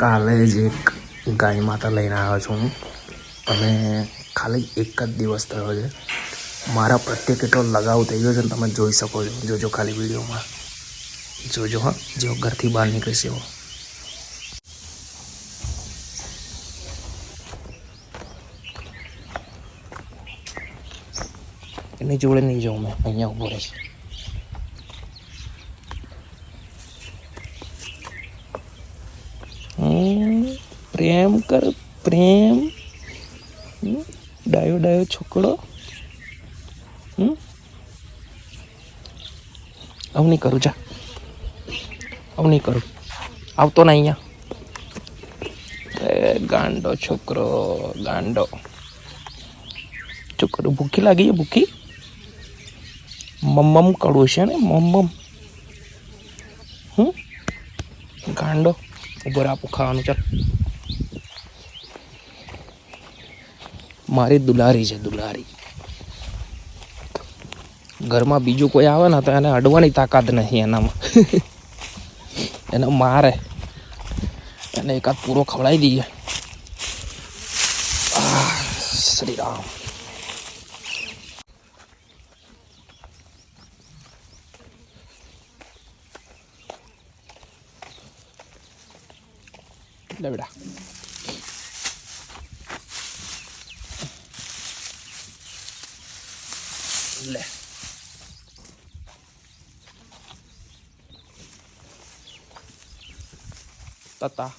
કાલે જ એક ગાય માતા લઈને આવ્યો છું હું અને ખાલી એક જ દિવસ થયો છે. મારા પ્રત્યે કેટલો લગાવ થઈ ગયો છે તમે જોઈ શકો છો. જોજો ખાલી વિડીયોમાં જોજો. હા, જેવો ઘરથી બહાર નીકળશે એવો. એની જોડે નહીં જાઉં મેં, અહીંયા ઊભો રહેશે. પ્રેમ કર પ્રેમ. ડાયો ડાયો છોકરો. આવું નહીં કરું, જા આવું નહીં કરું. આવતો ને અહીંયા. ગાંડો છોકરો, ગાંડો છોકરો. ભૂખી લાગી છે, ભૂખી. મમ્મમ કડું છે ને, મમ્મમ. ગાંડો. ઉપર આપું ખાવાનું. ચાલ, મારી દુલારી છે, દુલારી. ઘરમાં બીજું કોઈ આવે ને તો એને અડવાની તાકાત નહીં એનામાં. એને મારે, એને એકાદ પૂરો ખવડાવી દઈએ. શ્રી રામ. લે બેટા. લે. તતા